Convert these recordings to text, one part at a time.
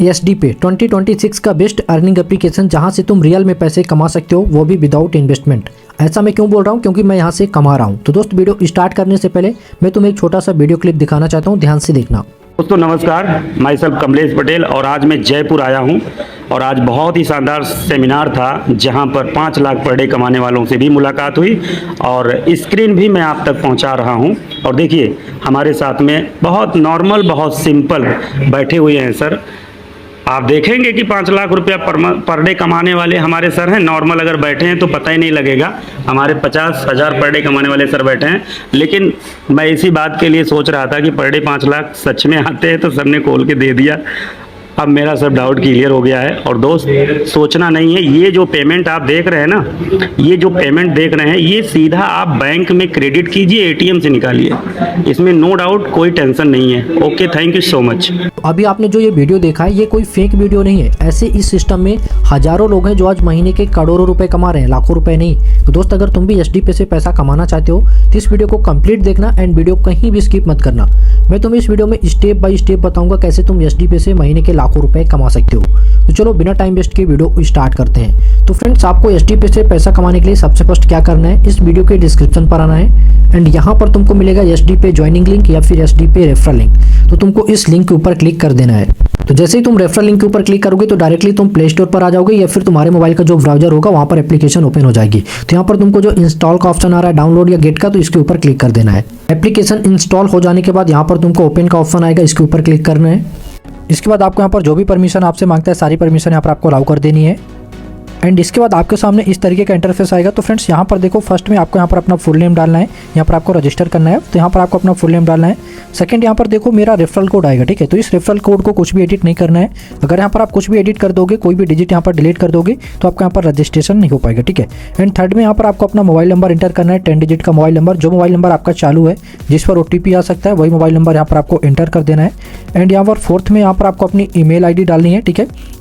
SD पे 2026 का best earning application जहां से तुम रियल में पैसे कमा सकते हो, वो भी विदाउट इन्वेस्टमेंट। ऐसा मैं क्यों बोल रहा हूं? क्योंकि मैं यहां से कमा रहा हूं। तो दोस्त, वीडियो स्टार्ट करने से पहले मैं तुम्हें एक छोटा सा वीडियो क्लिप दिखाना चाहता हूं, ध्यान से देखना। दोस्तों नमस्कार, माई सेल्फ कमलेश पटेल और आज मैं जयपुर आया हूं और आज बहुत ही शानदार सेमिनार था जहां पर 5 लाख पर डे कमाने वालों से भी मुलाकात हुई और स्क्रीन भी मैं आप तक पहुंचा रहा हूं। और देखिए हमारे साथ में बहुत नॉर्मल, बहुत सिंपल बैठे हुए हैं सर। आप देखेंगे कि 5 लाख रुपया पर डे कमाने वाले हमारे सर हैं। नॉर्मल अगर बैठे हैं तो पता ही नहीं लगेगा। हमारे 50,000 पर डे कमाने वाले सर बैठे हैं। लेकिन मैं इसी बात के लिए सोच रहा था कि पर डे 5 लाख सच में आते हैं, तो सर ने खोल के दे दिया। अब मेरा सब डाउट क्लियर हो गया है। और दोस्त, सोचना नहीं है, ये जो पेमेंट आप देख रहे हैं ना, ये जो पेमेंट देख रहे हैं, ये सीधा आप बैंक में क्रेडिट कीजिए, एटीएम से निकालिए। इसमें नो डाउट कोई टेंशन नहीं है। Okay, thank you so much. अभी आपने जो ये वीडियो देखा है, ये कोई फेक वीडियो नहीं है। ऐसे इस सिस्टम में हजारों लोग हैं जो आज महीने के करोड़ों रुपए कमा रहे हैं, लाखों रुपए नहीं। तो दोस्त, अगर तुम भी एसडी पे से पैसा कमाना चाहते हो तो इस वीडियो को कंप्लीट देखना एंड वीडियो कहीं भी स्किप मत करना। मैं तुम्हें इस वीडियो में स्टेप बाय स्टेप बताऊंगा कैसे तुम एसडी पे से महीने के लाखों रुपए कमा सकते हो। तो चलो बिना टाइम वेस्ट के वीडियो स्टार्ट करते हैं। तो फ्रेंड्स, आपको एसडी पे से पैसा कमाने के लिए सबसे फर्स्ट क्या करना है, इस वीडियो के डिस्क्रिप्शन पर आना है एंड यहाँ पर तुमको मिलेगा एसडी पे ज्वाइनिंग लिंक या फिर एसडी पे रेफरल लिंक। तो तुमको इस लिंक के ऊपर क्लिक कर देना है। तो जैसे ही तुम रेफरल लिंक के ऊपर क्लिक करोगे तो डायरेक्टली तुम प्ले स्टोर पर आ जाओगे या फिर तुम्हारे मोबाइल का जो ब्राउजर होगा वहां पर एप्लीकेशन ओपन हो जाएगी। तो यहाँ पर तुमको जो इंस्टॉल का ऑप्शन आ रहा है, डाउनलोड या गेट का, तो इसके ऊपर क्लिक कर देना है। एप्लीकेशन इंस्टॉल हो जाने के बाद यहाँ पर तुमको ओपन का ऑप्शन आएगा, इसके ऊपर क्लिक करना है। इसके बाद आपको यहाँ पर जो भी परमिशन आपसे मांगता है, सारी परमिशन यहाँ पर आपको अलाउ कर देनी है। एंड इसके बाद आपके सामने इस तरीके का इंटरफेस आएगा। तो फ्रेंड्स, यहाँ पर देखो, फर्स्ट में आपको यहाँ पर अपना फुल नेम डालना है, यहाँ पर आपको रजिस्टर करना है। तो यहाँ पर आपको अपना फुल नेम डालना है। सेकंड, यहाँ पर देखो मेरा रेफरल कोड आएगा, ठीक है। तो इस रेफरल कोड को कुछ भी एडिट नहीं करना है। अगर यहाँ पर आप कुछ भी एडिट कर दोगे, कोई भी डिजिट यहाँ पर डिलीट कर दोगे तो आपका यहाँ पर रजिस्ट्रेशन नहीं हो पाएगा, ठीक है। एंड थर्ड में यहाँ पर आपको अपना मोबाइल नंबर इंटर करना है, 10 डिजिट का मोबाइल नंबर। जो मोबाइल नंबर आपका चालू है, जिस पर ओटीपी आ सकता है, वही मोबाइल नंबर यहाँ पर आपको एंटर कर देना है। एंड यहाँ पर फोर्थ में यहाँ पर आपको अपनी ईमेल आईडी डालनी है, ठीक है।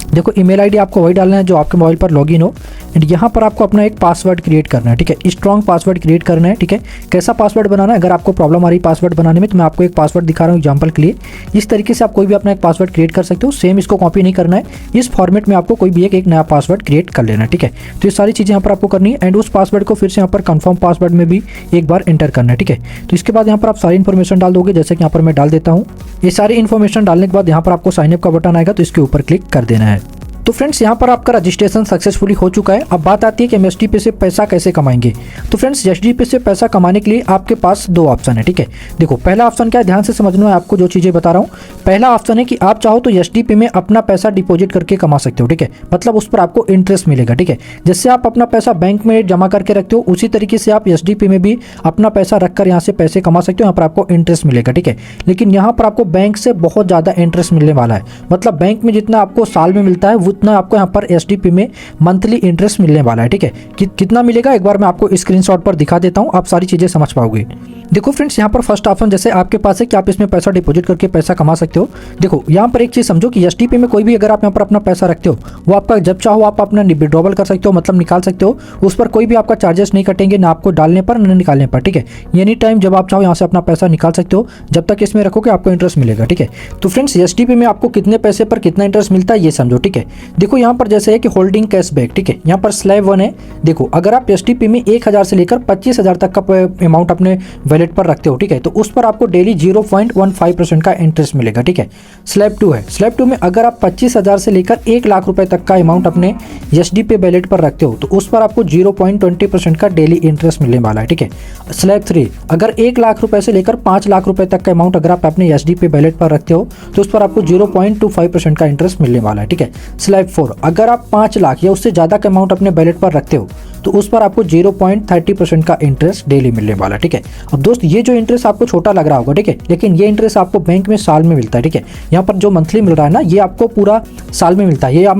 देखो, ईमेल आईडी आपको वही डालना है जो आपके मोबाइल पर लॉगिन हो। एंड यहाँ पर आपको अपना एक पासवर्ड क्रिएट करना है, ठीक है। स्ट्रॉन्ग पासवर्ड क्रिएट करना है, ठीक है। कैसा पासवर्ड बनाना है, अगर आपको प्रॉब्लम आ रही पासवर्ड बनाने में, तो मैं आपको एक पासवर्ड दिखा रहा हूँ एग्जांपल के लिए। इस तरीके से आप कोई भी अपना एक पासवर्ड क्रिएट कर सकते हो। सेम इसको कॉपी नहीं करना है, इस फॉर्मेट में आपको कोई भी एक नया पासवर्ड क्रिएट कर लेना है, ठीक है। तो ये सारी चीज़ें यहाँ पर आपको करनी है। एंड उस पासवर्ड को फिर से यहाँ पर कन्फर्म पासवर्ड में भी एक बार एंटर करना है, ठीक है। तो इसके बाद यहाँ पर आप सारी इन्फॉर्मेशन डाल दोगे, जैसे कि यहाँ पर मैं डाल देता हूँ। ये सारी इन्फॉर्मेशन डालने के बाद यहाँ पर आपको साइन अप का बटन आएगा, तो इसके ऊपर क्लिक कर देना है। तो फ्रेंड्स, यहाँ पर आपका रजिस्ट्रेशन सक्सेसफुली हो चुका है। अब बात आती है कि हम एसडी पे से पैसा कैसे कमाएंगे। तो फ्रेंड्स, एसडी पे से पैसा कमाने के लिए आपके पास 2 ऑप्शन है, ठीक है। देखो, पहला ऑप्शन क्या है, ध्यान से समझना है आपको जो चीज़ें बता रहा हूँ। पहला ऑप्शन है कि आप चाहो तो एसडी पे में अपना पैसा डिपॉजिट करके कमा सकते हो, ठीक है। मतलब उस पर आपको इंटरेस्ट मिलेगा, ठीक है। जैसे आप अपना पैसा बैंक में जमा करके रखते हो, उसी तरीके से आप एसडी पे में भी अपना पैसा रखकर यहाँ से पैसे कमा सकते हो। यहाँ पर आपको इंटरेस्ट मिलेगा, ठीक है। लेकिन यहाँ पर आपको बैंक से बहुत ज़्यादा इंटरेस्ट मिलने वाला है। मतलब बैंक में जितना आपको साल में मिलता है, उतना आपको यहाँ पर एसडीपी में मंथली इंटरेस्ट मिलने वाला है, ठीक है। कितना मिलेगा एक बार मैं आपको स्क्रीनशॉट पर दिखा देता हूं, आप सारी चीजें समझ पाओगे। देखो फ्रेंड्स, यहाँ पर फर्स्ट ऑप्शन जैसे आपके पास है कि आप इसमें पैसा डिपॉजिट करके पैसा कमा सकते हो। देखो, यहाँ पर एक चीज समझो कि एसडीपी में कोई भी अगर आप यहाँ पर अपना पैसा रखते हो, वो आपका जब चाहो आप अपना विड्रॉवल कर सकते हो, मतलब निकाल सकते हो। उस पर कोई भी आपका चार्जेस नहीं कटेंगे, ना आपको डालने पर ना निकालने पर, ठीक है। एनी टाइम जब आप चाहो यहाँ से अपना पैसा निकाल सकते हो, जब तक इसमें रखोगे आपको इंटरेस्ट मिलेगा, ठीक है। तो फ्रेंड्स, एसडीपी में आपको कितने पैसे पर कितना इंटरेस्ट मिलता है ये समझो, ठीक है। देखो, यहाँ पर जैसे है कि होल्डिंग कैशबैक, ठीक है। यहाँ पर स्लैब 1 है। देखो, अगर आप एसडीपी में 1000 से लेकर 25,000 तक का अमाउंट अपने वैलेट पर रखते हो, ठीक है, तो उस पर आपको डेली 0.15% का इंटरेस्ट मिलेगा, ठीक है। स्लैब 2 है। स्लैब 2 में अगर आप 25,000 से लेकर 1 लाख रुपए तक का अमाउंट अपने एसडीपी वैलेट पर रखते हो, तो उस पर आपको 0.20% का डेली इंटरेस्ट मिलने वाला है, ठीक है। स्लैब 3, अगर 1 लाख रुपए से लेकर 5 लाख रुपए तक का अमाउंट अगर आप अपने एसडीपी वैलेट पर रखते हो, तो उस पर आपको 0.25% का इंटरेस्ट मिलने वाला है, ठीक है। स्लैब 4, अगर आप 5 लाख या उससे ज्यादा का अमाउंट अपने वैलेट पर रखते हो, तो उस पर आपको 0.30% का इंटरेस्ट डेली मिलने वाला है, ठीक है। अब दोस्त, ये जो इंटरेस्ट आपको छोटा लग रहा होगा, ठीक है, लेकिन ये इंटरेस्ट आपको बैंक में साल में मिलता है, ठीक है। यहाँ पर जो मंथली मिल रहा है ना, ये आपको पूरा साल में मिलता है। ये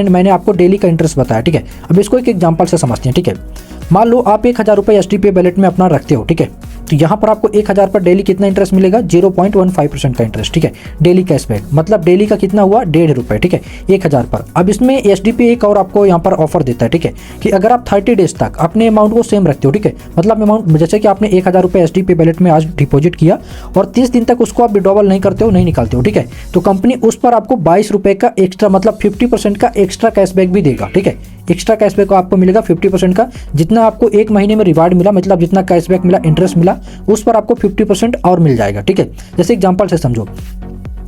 मैंने आपको डेली का इंटरेस्ट बताया, ठीक है। अब इसको एक एग्जांपल से समझते हैं, ठीक है। मान लो आप 1000 रुपये एसडीपी वैलेट में अपना रखते हो, ठीक है। तो यहाँ पर आपको 1000 पर डेली कितना इंटरेस्ट मिलेगा, 0.15% का इंटरेस्ट, ठीक है, डेली कैशबैक, मतलब डेली का कितना हुआ, 1.5 रुपये, ठीक है, 1000 पर। अब इसमें SDP एक और आपको यहाँ पर ऑफर देता है, ठीक है, कि अगर आप 30 डेज तक अपने अमाउंट को सेम रखते हो, ठीक है, मतलब अमाउंट जैसे कि आपने 1000 रुपये SDP वैलेट में आज डिपॉजिट किया और 30 दिन तक उसको आप विड्रॉवल नहीं करते हो, नहीं निकालते हो, ठीक है, तो कंपनी उस पर आपको 22 रुपये का एक्स्ट्रा, मतलब 50% का एक्स्ट्रा कैशबैक भी देगा, ठीक है, एक्स्ट्रा कैशबैक आपको मिलेगा 50% का। जितना आपको एक महीने में रिवार्ड मिला, मतलब जितना कैशबैक मिला, इंटरेस्ट मिला, उस पर आपको 50% और मिल जाएगा, ठीक है। जैसे एग्जांपल से समझो,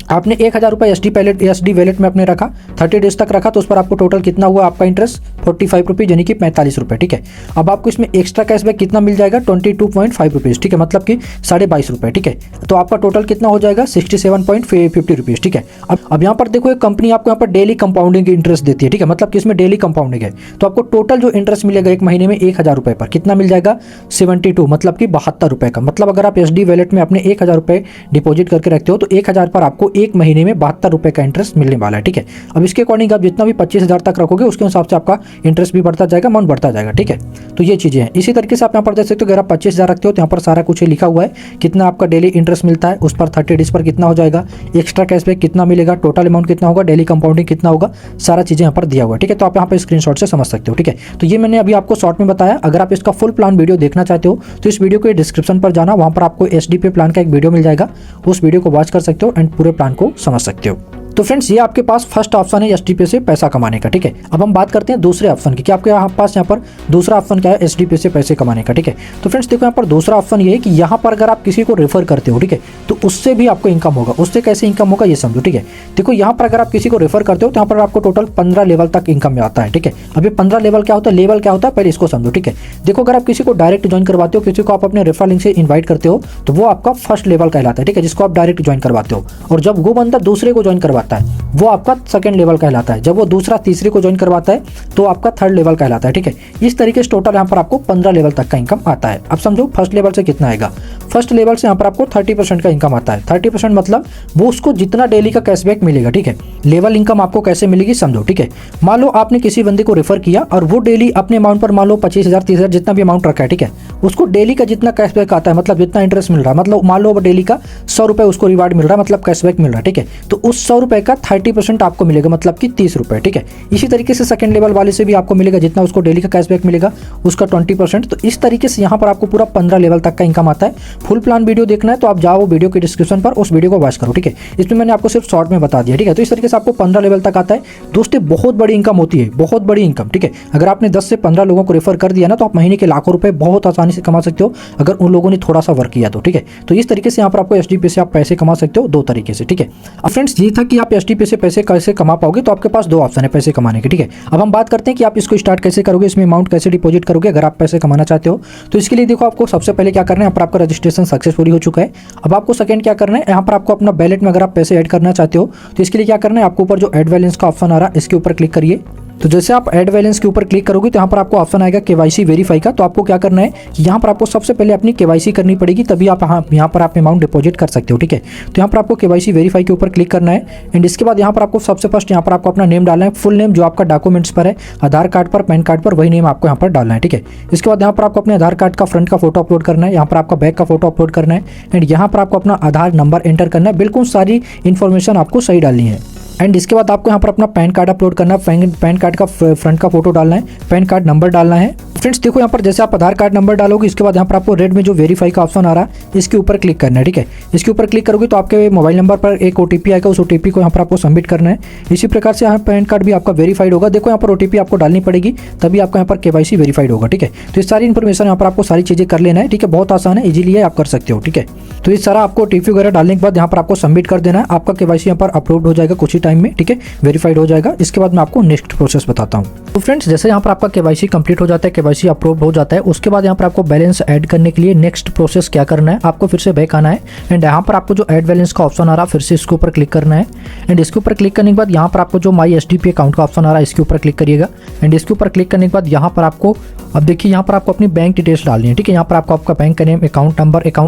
आपने 1000 रुपये SD वैलेट में अपने रखा, 30 डेज तक रखा, तो उस पर आपको टोटल कितना हुआ आपका इंटरेस्ट, 45 रुपीज़, यानी कि 45 रुपये, ठीक है। अब आपको इसमें एक्स्ट्रा कैशबैक कितना मिल जाएगा, 22.5 रुपीज़, ठीक है, मतलब कि 22.5 रुपये, ठीक है। तो आपका टोटल कितना हो जाएगा, 67.50 रुपीज़, ठीक है। अब यहाँ पर देखो, एक कंपनी आपको यहाँ पर डेली कंपाउंडिंग इंटरेस्ट देती है, ठीक है, मतलब कि इसमें डेली कंपाउंडिंग है, तो आपको टोटल जो इंटरेस्ट मिलेगा एक महीने में 1000 रुपये पर कितना मिल जाएगा, 72, मतलब कि 72 रुपये का। मतलब अगर आप SD वैलेट में अपने 1000 रुपये डिपॉजिट करके रखते हो तो 1000 पर आपको एक महीने में 72 रुपये का इंटरेस्ट मिलने वाला है, ठीक है। अब इसके अकॉर्डिंग आप जितना भी 25,000 तक रखोगे उसके हिसाब से आपका इंटरेस्ट भी बढ़ता जाएगा, अमाउंट बढ़ता जाएगा, ठीक है। तो ये चीज़ें हैं। इसी तरीके से आप यहाँ पर देख सकते हो, अगर आप 25,000 रखते हो तो यहाँ पर सारा कुछ लिखा हुआ है, कितना आपका डेली इंटरेस्ट मिलता है, उस पर 30 डेज पर कितना हो जाएगा, एक्स्ट्रा कैशबैक कितना मिलेगा, टोटल अमाउंट कितना होगा, डेली कंपाउंडिंग कितना होगा, सारा चीज़ें यहाँ पर दिया हुआ है, ठीक है। तो आप यहाँ पर स्क्रीनशॉट से समझ सकते हो, ठीक है। तो ये मैंने अभी आपको शॉर्ट में बताया। अगर आप इसका फुल प्लान वीडियो देखना चाहते हो तो इस वीडियो के डिस्क्रिप्शन पर जाना, वहाँ पर आपको SDP प्लान का एक वीडियो मिल जाएगा, उस वीडियो को वॉच कर सकते हो एंड पूरे प्लान को समझ सकते हो। तो फ्रेंड्स, ये आपके पास फर्स्ट ऑप्शन है SDP से पैसा कमाने का, ठीक है। अब हम बात करते हैं दूसरे ऑप्शन की, कि आपके पास यहाँ पर दूसरा ऑप्शन क्या है SDP से पैसे कमाने का, ठीक है। तो फ्रेंड्स देखो, यहाँ पर दूसरा ऑप्शन ये है कि यहाँ पर अगर आप किसी को रेफर करते हो, ठीक है, तो उससे भी आपको इनकम होगा। उससे कैसे इनकम होगा ये समझो, ठीक है। देखो, यहाँ पर अगर आप किसी को रेफर करते हो तो यहाँ पर आपको टोटल 15 लेवल तक इनकम में आता है, ठीक है। अभी 15 लेवल क्या होता है, लेवल क्या होता है, पहले इसको समझो, ठीक है। देखो, अगर आप किसी को डायरेक्ट ज्वाइन करवाते हो, किसी को आप अपने रेफर लिंक से इन्वाइट करते हो, तो वो आपका फर्स्ट लेवल कहलाता है, ठीक है, जिसको आप डायरेक्ट ज्वाइन करवाते हो। और जब वो बंदा दूसरे को ज्वाइन करवाता है वो आपका सेकंड लेवल कहलाता है। जब वो दूसरा तीसरे को ज्वाइन करवाता है तो आपका थर्ड लेवल कहलाता है, ठीक है। इस तरीके से टोटल यहाँ पर आपको 15 लेवल तक का इनकम आता है। अब समझो, फर्स्ट लेवल से कितना आएगा, फर्स्ट लेवल से यहाँ पर आपको 30% का इनकम आता है। 30% मतलब वो उसको जितना डेली का कैशबैक मिलेगा, ठीक है। लेवल इनकम आपको कैसे मिलेगी समझो, ठीक है। मान लो आपने किसी बंदे को रेफर किया और वो डेली अपने अमाउंट पर मान लो 25,000 30,000 जितना भी अमाउंट रखा है, ठीक है, उसको डेली का जितना कैशबैक आता है, मतलब जितना इंटरेस्ट मिल रहा है, मतलब मान लो डेली का 100 रुपये उसको रिवार्ड मिल रहा है, मतलब कैशबैक मिल रहा है, ठीक है। तो उस 100 रुपये का 30% आपको मिलेगा, मतलब कि 30 रुपये, ठीक है। इसी तरीके से सेकंड लेवल वाले से भी आपको मिलेगा, जितना उसको डेली का कैशबैक मिलेगा उसका 20%। तो इस तरीके से यहाँ पर आपको पूरा 15 लेवल तक का इनकम आता है। फुल प्लान वीडियो देखना है तो आप जाओ वीडियो के डिस्क्रिप्शन पर, उस वीडियो को वॉच करो, ठीक है। इसमें मैंने आपको सिर्फ शॉर्ट में बता दिया, ठीक है। तो इस तरीके से आपको 15 लेवल तक आता है। दोस्तों, बहुत बड़ी इनकम होती है, बहुत बड़ी इनकम, ठीक है। अगर आपने 10 से 15 लोगों को रेफर कर दिया ना, तो आप महीने के लाखों रुपए बहुत आसानी से कमा सकते हो, अगर उन लोगों ने थोड़ा सा वर्क किया तो, ठीक है। तो इस तरीके से यहाँ पर आपको SDP से आप पैसे कमा सकते हो 2 तरीके से, ठीक है। अब फ्रेंड्स, ये था कि आप SDP से पैसे कैसे कमा पाओगे। तो आपके पास 2 ऑप्शन है पैसे कमाने के, ठीक है। अब हम बात करते हैं कि आप इसको स्टार्ट कैसे करोगे, इसमें अमाउंट कैसे डिपॉजिट करोगे अगर आप पैसे कमाना चाहते हो। तो इसके लिए देखो, आपको सबसे पहले क्या करना है, यहाँ पर आपका रजिस्ट्रेशन सक्सेसफुली हो चुका है। अब आपको सेकंड क्या करना है, यहाँ पर आपको अपना वैलेट में अगर आप पैसे ऐड करना चाहते हो तो इसके लिए क्या करना है, आपको ऊपर जो ऐड बैलेंस का ऑप्शन आ रहा है इसके ऊपर क्लिक करिए। तो जैसे आप ऐड बैलेंस के ऊपर क्लिक करोगे तो यहाँ पर आपको ऑप्शन आएगा KYC वेरीफाई का। तो आपको क्या करना है कि यहाँ पर आपको सबसे पहले अपनी KYC करनी पड़ेगी, तभी आप यहाँ पर आप अमाउंट डिपॉजिट कर सकते हो, ठीक है। तो यहाँ पर आपको KYC वेरीफाई के ऊपर क्लिक करना है एंड इसके बाद यहाँ पर आपको सबसे फर्स्ट यहाँ पर आपको अपना नेम डालना है, फुल नेम जो आपका डॉक्यूमेंट्स पर है, आधार कार्ड पर, पैन कार्ड पर, वही नेम आपको यहाँ पर डालना है, ठीक है। इसके बाद यहाँ पर आपको अपने आधार कार्ड का फ्रंट का फोटो अपलोड करना है, यहाँ पर आपका बैक का फोटो अपलोड करना है एंड यहाँ पर आपको अपना आधार नंबर एंटर करना है। बिल्कुल सारी इन्फॉर्मेशन आपको सही डालनी है एंड इसके बाद आपको यहाँ पर अपना पैन कार्ड अपलोड करना है, पैन कार्ड का फ्रंट का फोटो डालना है, पैन कार्ड नंबर डालना है। फ्रेंड्स देखो, यहाँ पर जैसे आप आधार कार्ड नंबर डालोगे इसके बाद यहाँ पर आपको रेड में जो वेरीफाई का ऑप्शन आ रहा है इसके ऊपर क्लिक करना है, ठीक है। इसके ऊपर क्लिक करोगे तो आपके मोबाइल नंबर पर एक OTP आएगा, उस OTP को यहाँ पर आपको सबमिट करना है। इसी प्रकार से यहाँ पैन कार्ड भी आपका वेरीफाइड होगा। देखो, यहाँ पर OTP आपको डालनी पड़ेगी, तभी आपका यहाँ पर KYC वेरीफाइड होगा, ठीक है। तो ये सारी इन्फॉर्मेशन यहाँ पर आपको सारी चीज़ें कर लेना है, ठीक है। बहुत आसान है, इजीली है, आप कर सकते हो, ठीक है। तो ये सारा आपको OTP वगैरह डालने के बाद यहाँ पर आपको सबमिट कर देना है। आपका KYC यहाँ पर अपलोड हो जाएगा कुछ ही टाइम में, ठीक है, वेरीफाइड हो जाएगा। इसके बाद मैं आपको नेक्स्ट प्रोसेस बताता हूँ। तो फ्रेंड्स, जैसे यहाँ पर आपका KYC कंप्लीट हो जाता है, KYC अप्रूव हो जाता है, उसके बाद यहाँ पर आपको बैलेंस ऐड करने के लिए नेक्स्ट प्रोसेस क्या करना है, आपको फिर से बैक आना है एंड यहाँ पर आपको जो ऐड बैलेंस का ऑप्शन आ रहा है फिर से इसके ऊपर क्लिक करना है एंड इसके ऊपर क्लिक करने के बाद यहाँ पर आपको जो माई SDP अकाउंट का ऑप्शन आ रहा है इसके ऊपर क्लिक करिएगा एंड इसके ऊपर क्लिक करने के बाद यहाँ पर आपको, अब देखिए, यहाँ पर आपको अपनी बैंक डिटेल्स डालनी है, ठीक है। यहाँ पर आपको आपका बैंक का नेम, अकाउंट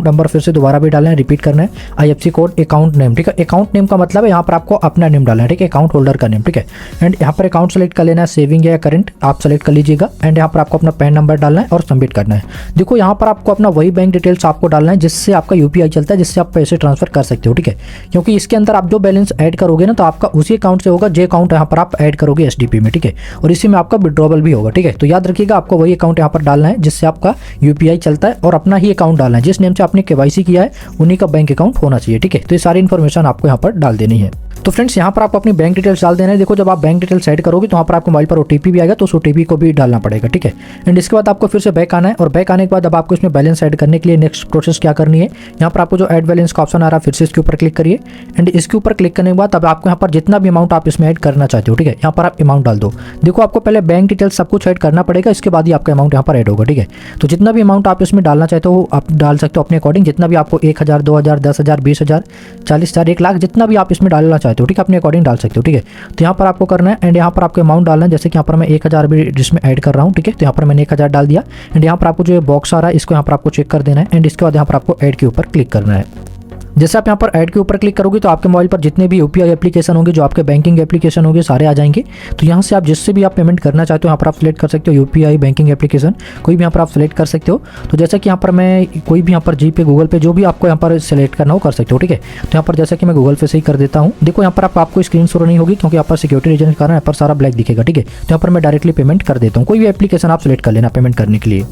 नंबर फिर से दोबारा भी डालना है, रिपीट करना है, IFSC कोड, अकाउंट नेम, ठीक है। अकाउंट नेम का मतलब है यहाँ पर आपको अपना नेम डालना है, ठीक है, अकाउंट होल्डर का नेम, ठीक है। एंड यहाँ पर अकाउंट सेलेक्ट कर लेना है, सेविंग या करंट आप सेलेक्ट कर लीजिएगा एंड यहाँ पर आपको अपना अपना पैन नंबर डालना है और सबमिट करना है। देखो यहाँ पर आपको अपना वही बैंक डिटेल्स आपको डालना है जिससे आपका यूपीआई चलता है, जिससे आप पैसे ट्रांसफर कर सकते हो, ठीक है। क्योंकि इसके अंदर आप जो बैलेंस ऐड करोगे ना तो आपका उसी अकाउंट से होगा जो अकाउंट यहाँ पर आप ऐड करोगे एसडीपी में, ठीक है। और इसी में आपका विड्रॉवल भी होगा, ठीक है। तो याद रखिएगा आपको वही अकाउंट यहाँ पर डालना है जिससे आपका यूपीआई चलता है और अपना ही अकाउंट डालना है, जिस नेम से आपने केवाईसी किया है उन्हीं का बैंक अकाउंट होना चाहिए, ठीक है। तो ये सारी इन्फॉर्मेशन आपको यहाँ पर डाल देनी है। तो फ्रेंड्स यहाँ पर आपको अपनी बैंक डिटेल्स डाल देना है। देखो जब आप बैंक डिटेल्स ऐड करोगे तो वहाँ पर आपको मोबाइल पर ओटीपी भी आएगा, तो उस ओटीपी को भी डालना पड़ेगा, ठीक है। एंड इसके बाद आपको फिर से बैक आना है और बैक आने के बाद अब आपको इसमें बैलेंस ऐड करने के लिए नेक्स्ट प्रोसेस क्या करनी है, यहाँ पर आपको जो ऐड बैलेंस का ऑप्शन आ रहा है फिर से इसके ऊपर क्लिक करिए। एंड इसके ऊपर क्लिक करने के बाद अब आपको यहाँ पर जितना भी अमाउंट आप इसमें ऐड करना चाहते हो, ठीक है, यहाँ पर आप अमाउंट डाल दो। देखो आपको पहले बैंक डिटेल्स सब कुछ ऐड करना पड़ेगा, इसके बाद ही आपका अमाउंट यहाँ पर ऐड होगा, ठीक है। तो जितना भी अमाउंट आप इसमें डालना चाहते हो आप डाल सकते हो अपने अकॉर्डिंग, जितना भी आपको 1000, 2000, 10,000, 20,000, 40,000, 1 लाख जितना भी आप इसमें डालना चाहते हो, ठीक है, अपने अकॉर्डिंग डाल सकते हो, ठीक है। तो यहाँ पर आपको करना है एंड यहाँ पर आपको अमाउंट डालना है, जैसे कि यहाँ पर मैं 1000 भी इसमें ऐड कर रहा हूँ, ठीक है। तो यहाँ पर मैंने 1000 डाल दिया एंड यहाँ पर आपको जो बॉक्स आ रहा है इसको यहाँ पर आपको चेक कर देना है एंड इसके बाद यहाँ पर आपको ऐड के ऊपर क्लिक करना है। जैसे आप यहाँ पर ऐड के ऊपर क्लिक करोगे तो आपके मोबाइल पर जितने भी यूपीआई एप्लीकेशन होंगे, जो आपके बैंकिंग एप्लीकेशन होंगे, सारे आ जाएंगे। तो यहाँ से आप जिससे भी आप पेमेंट करना चाहते हो यहाँ पर आप सिलेक्ट कर सकते हो, यूपीआई बैंकिंग एप्लीकेशन कोई भी यहाँ पर आप सिलेक्ट कर सकते हो। तो जैसा कि यहाँ पर मैं कोई भी यहाँ पर जीपे, गूगल पे, जो भी आपको यहाँ पर सिलेक्ट करना हो कर सकते हो, ठीक है। तो यहाँ पर जैसा कि मैं गूगल पे से ही कर देता हूँ। देखो यहाँ पर आपको स्क्रीन शो नहीं होगी क्योंकि यहाँ पर सिक्योरिटी रीजन के कारण यहाँ पर सारा ब्लैक दिखेगा, ठीक है। तो यहाँ पर मैं डायरेक्टली पेमेंट कर देता हूँ, कोई भी एप्लीकेशन आप सिलेक्ट कर लेना पेमेंट करने के लिए।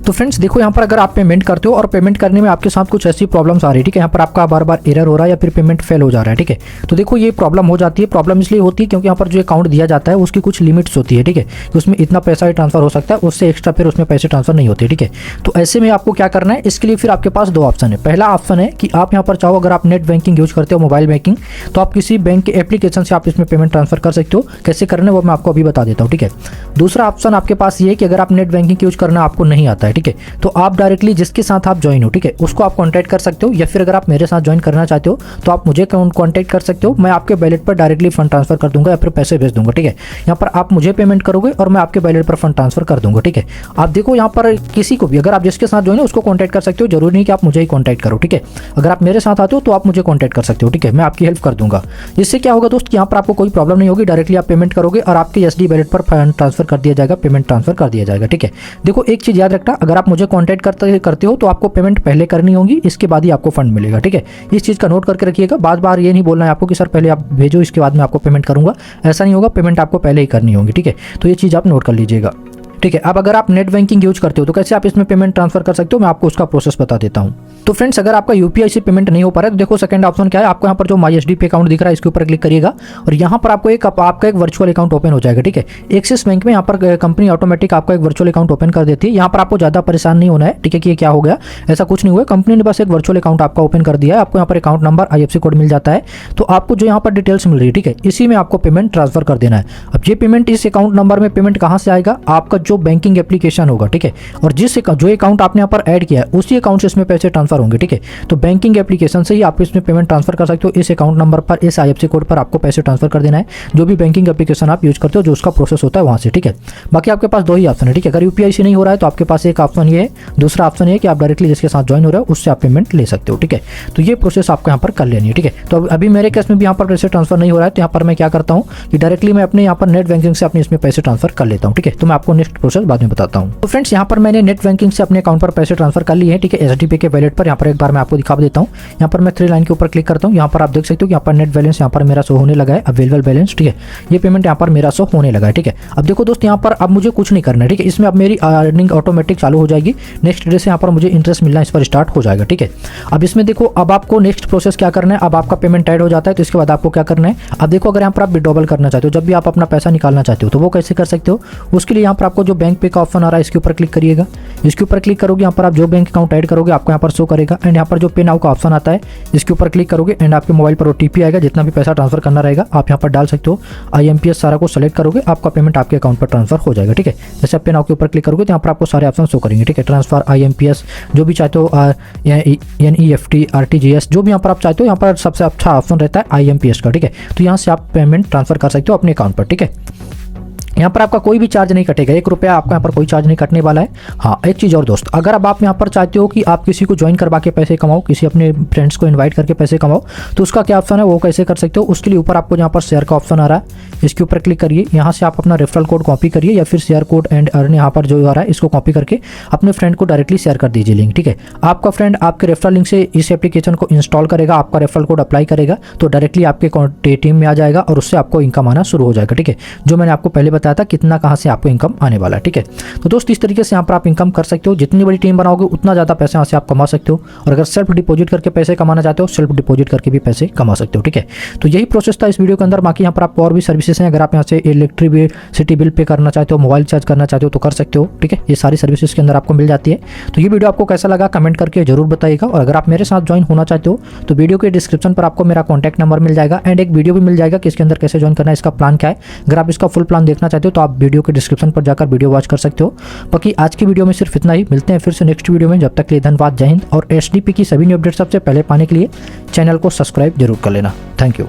तो फ्रेंड्स देखो यहाँ पर अगर आप पेमेंट करते हो और पेमेंट करने में आपके साथ कुछ ऐसी प्रॉब्लम्स आ रही है, ठीक है, यहाँ पर आपका बार बार एरर हो रहा है या फिर पेमेंट फेल हो जा रहा है, ठीक है। तो देखो ये प्रॉब्लम हो जाती है। प्रॉब्लम इसलिए होती है क्योंकि यहाँ पर जो अकाउंट दिया जाता है उसकी कुछ लिमिट्स होती है, ठीक है, कि उसमें इतना पैसा ही ट्रांसफर हो सकता है, उससे एक्स्ट्रा फिर उसमें पैसे ट्रांसफर नहीं होते, ठीक है। तो ऐसे में आपको क्या करना है, इसके लिए फिर आपके पास 2 ऑप्शन है। पहला ऑप्शन है कि आप यहाँ पर चाहो अगर आप नेट बैंकिंग यूज करते हो, मोबाइल बैंकिंग, तो आप किसी बैंक के एप्लीकेशन से आप इसमें पेमेंट ट्रांसफर कर सकते हो। कैसे करना है वो मैं आपको अभी बता देता हूँ, ठीक है। दूसरा ऑप्शन आपके पास ये है कि अगर आप नेट बैंकिंग यूज करना आपको नहीं आता है, ठीक है, तो आप डायरेक्टली जिसके साथ आप ज्वाइन हो, ठीक है, उसको आप कांटेक्ट कर सकते हो। या फिर अगर आप मेरे साथ ज्वाइन करना चाहते हो तो आप मुझे कांटेक्ट कर सकते हो, मैं आपके वैलेट पर डायरेक्टली फंड ट्रांसफर कर दूंगा या फिर पैसे भेज दूंगा, ठीक है। यहाँ पर आप मुझे पेमेंट करोगे और मैं आपके वैलेट पर फंड ट्रांसफर कर दूंगा, ठीक है। आप देखो यहाँ पर किसी को भी अगर आप जिसके साथ ज्वाइन हो उसको कॉन्टैक्ट कर सकते हो, जरूरी नहीं कि आप मुझे ही कॉन्टैक्ट करो, ठीक है। अगर आप मेरे साथ आते हो तो आप मुझे कॉन्टैक्ट कर सकते हो, ठीक है, मैं आपकी हेल्प कर दूंगा। इससे क्या होगा दोस्त, यहाँ पर आपको कोई प्रॉब्लम नहीं होगी, डायरेक्टली आप पेमेंट करोगे और आपके एसडी वैलेट पर फंड ट्रांसफर कर दिया जाएगा, पेमेंट ट्रांसफर कर दिया जाएगा, ठीक है। देखो एक चीज याद रखना, अगर आप मुझे कॉन्टैक्ट करते हो तो आपको पेमेंट पहले करनी होगी, इसके बाद ही आपको फंड मिलेगा, ठीक है। इस चीज़ का नोट करके रखिएगा। बार बार ये नहीं बोलना है आपको कि सर पहले आप भेजो इसके बाद मैं आपको पेमेंट करूंगा, ऐसा नहीं होगा, पेमेंट आपको पहले ही करनी होगी, ठीक है। तो ये चीज़ आप नोट कर लीजिएगा, ठीक है। अब अगर आप नेट बैंकिंग यूज करते हो तो कैसे आप इसमें पेमेंट ट्रांसफर कर सकते हो, मैं आपको उसका प्रोसेस बता देता हूँ। तो फ्रेंड्स अगर आपका यूपीआई से पेमेंट नहीं हो पा रहा है तो देखो सेकंड ऑप्शन क्या है, आपको यहाँ पर जो माई एसडी पे अकाउंट दिख रहा है इसके ऊपर क्लिक करिएगा और यहाँ पर आपको आपका एक वर्चुअल अकाउंट ओपन हो जाएगा, ठीक है। एक्सिस बैंक में यहाँ पर कंपनी ऑटोमेटिक आपका एक वर्चुअल अकाउंट ओपन कर देती है। यहाँ पर आपको ज़्यादा परेशान नहीं होना है, ठीक है, कि ये क्या हो गया, ऐसा कुछ नहीं हुआ। कंपनी ने बस एक वर्चुअल अकाउंट आपका ओपन कर दिया है, आपको यहाँ पर अकाउंट नंबर, IFSC कोड मिल जाता है, तो आपको जो यहाँ पर डिटेल्स मिल रही है, ठीक है, इसी में आपको पेमेंट ट्रांसफर कर देना है। अब ये पेमेंट इस अकाउंट नंबर में पेमेंट कहाँ से आएगा, आपका जो बैंकिंग एप्लीकेशन होगा, ठीक है, और जो अकाउंट आपने यहाँ पर ऐड किया है उसी अकाउंट से इसमें पैसे ट्रांसफर होंगे, ठीक है। तो बैंकिंग एप्लीकेशन से ही आप इसमें पेमेंट ट्रांसफर कर सकते हो। इस अकाउंट नंबर पर, इस IFSC कोड पर आपको पैसे ट्रांसफर कर देना है, जो भी बैंकिंग एप्लीकेशन आप यूज करते हो, जो उसका प्रोसेस होता है वहाँ से, ठीक है। बाकी आपके पास 2 ही ऑप्शन है, ठीक है। अगर यूपीआई से नहीं हो रहा है तो आपके पास एक ऑप्शन ये है, दूसरा ऑप्शन ये है कि आप डायरेक्टली जिसके साथ ज्वाइन हो रहे हो उससे आप पेमेंट ले सकते हो, ठीक है। तो ये प्रोसेस आपको यहाँ पर कर लेनी है, ठीक है। तो अभी मेरे केस में भी यहाँ पर पैसे ट्रांसफर नहीं हो रहा है, तो यहाँ पर मैं क्या करता हूँ कि डायरेक्टली मैं अपने यहाँ पर नेट बैंकिंग से अपने इसमें पैसे ट्रांसफर कर लेता हूँ, ठीक है। तो मैं आपको नेक्स्ट प्रोसेस बाद में बताता हूँ। तो फ्रेंड्स यहाँ पर मैंने नेट बैंकिंग से अपने अकाउंट पर पैसे ट्रांसफर कर लिए हैं, ठीक है, एसडीपी के वैलेट पर। यहाँ पर एक बार मैं आपको दिखा देता हूँ। यहाँ पर मैं 3 लाइन के ऊपर क्लिक करता हूँ, यहाँ पर आप देख सकते हो कि यहाँ पर नेट बैलेंस यहाँ पर मेरा शो होने लगा है, अवेलेबल बैलेंस, ठीक है। ये पेमेंट यहाँ पर मेरा शो होने लगा है, ठीक है। अब देखो दोस्त यहाँ पर अब मुझे कुछ नहीं करना है, ठीक है। इसमें अब मेरी अर्निंग ऑटोमेटिक चालू हो जाएगी। नेक्स्ट डे से यहाँ पर मुझे इंटरेस्ट मिलना इस पर स्टार्ट हो जाएगा, ठीक है। अब इसमें देखो अब आपको नेक्स्ट प्रोसेस क्या करना है, अब आपका पेमेंट ऐड हो जाता है तो इसके बाद आपको क्या करना है। अब देखो अगर यहाँ पर आप विड्रॉवल करना चाहते हो, जब भी आप अपना पैसा निकालना चाहते हो तो वो कैसे कर सकते हो, उसके लिए यहाँ पर आपको जो बैंक पे का ऑप्शन आ रहा है इसके ऊपर क्लिक करिएगा। इसके ऊपर क्लिक करोगे, यहाँ पर आप जो बैंक अकाउंट ऐड करोगे आपको यहाँ पर शो करेगा। एंड यहाँ पर जो पे नाउ का ऑप्शन आता है इसके ऊपर क्लिक करोगे एंड आपके मोबाइल पर OTP आएगा, जितना भी पैसा ट्रांसफर करना रहेगा आप यहाँ पर डाल सकते हो। IMPS सारा को सेलेक्ट करोगे, आपका पेमेंट आपके अकाउंट पर ट्रांसफर हो जाएगा, ठीक है। जैसे आप पे नाउ के ऊपर क्लिक करोगे तो यहाँ पर आपको सारे ऑप्शन शो करेंगे, ठीक है। ट्रांसफर, IMPS जो भी चाहते हो, NEFT, RTGS जो भी यहाँ पर आप चाहते हो, यहाँ पर सबसे अच्छा ऑप्शन रहता है IMPS का, ठीक है। तो यहाँ से आप पेमेंट ट्रांसफर कर सकते हो अपने अकाउंट पर, ठीक है। यहाँ पर आपका कोई भी चार्ज नहीं कटेगा, 1 रुपया आपका यहाँ पर कोई चार्ज नहीं कटने वाला है। हाँ, एक चीज़ और दोस्त, अगर अब आप यहाँ पर चाहते हो कि आप किसी को ज्वाइन करवा के पैसे कमाओ, किसी अपने फ्रेंड्स को इन्वाइट करके पैसे कमाओ, तो उसका क्या ऑप्शन है, वो कैसे कर सकते हो। उसके लिए ऊपर आपको यहाँ पर शेयर का ऑप्शन आ रहा है, इसके ऊपर क्लिक करिए। यहाँ से आप अपना रेफरल कोड कॉपी करिए या फिर शेयर कोड एंड अर्न यहाँ पर जो आ रहा है इसको कॉपी करके अपने फ्रेंड को डायरेक्टली शेयर कर दीजिए लिंक, ठीक है। आपका फ्रेंड आपके रेफरल लिंक से इस एप्लीकेशन को इंस्टॉल करेगा, आपका रेफरल कोड अप्लाई करेगा तो डायरेक्टली आपके टीम में आ जाएगा और उससे आपको इनकम आना शुरू हो जाएगा, ठीक है। जो मैंने आपको पहले बताया था कितना कहाँ से आपको इनकम आने वाला है, ठीक है। तो दोस्त इस तरीके से यहाँ पर आप इनकम कर सकते हो। जितनी बड़ी टीम बनाओगे उतना ज़्यादा पैसे यहाँ से आप कमा सकते हो। और अगर सेल्फ डिपॉजिट करके पैसे कमाना चाहते हो, सेल्फ डिपॉजिट करके भी पैसे कमा सकते हो, ठीक है। तो यही प्रोसेस था इस वीडियो के अंदर। बाकी यहाँ पर आपको और भी सर्विसेज हैं, अगर आप यहाँ से इलेक्ट्रिसिटी बिल पे करना चाहते हो, मोबाइल चार्ज करना चाहते हो तो कर सकते हो, ठीक है। ये सारी सर्विसेज के अंदर आपको मिल जाती है। तो ये वीडियो आपको कैसा लगा कमेंट करके जरूर बताइएगा। और अगर आप मेरे साथ ज्वाइन होना चाहते हो तो वीडियो के डिस्क्रिप्शन पर आपको मेरा कॉन्टैक्ट नंबर मिल जाएगा एंड एक वीडियो भी मिल जाएगा कि इसके अंदर कैसे ज्वाइन करना है, इसका प्लान क्या है। अगर आप इसका फुल प्लान देखना चाहते हो तो आप वीडियो के डिस्क्रिप्शन पर जाकर वीडियो वॉच कर सकते हो। बाकी आज की वीडियो में सिर्फ इतना ही, मिलते हैं फिर से नेक्स्ट वीडियो में। जब तक के लिए धन्यवाद, जय हिंद। और एसडीपी की सभी न्यू अपडेट सबसे पहले पाने के लिए चैनल को सब्सक्राइब जरूर कर लेना। Thank you.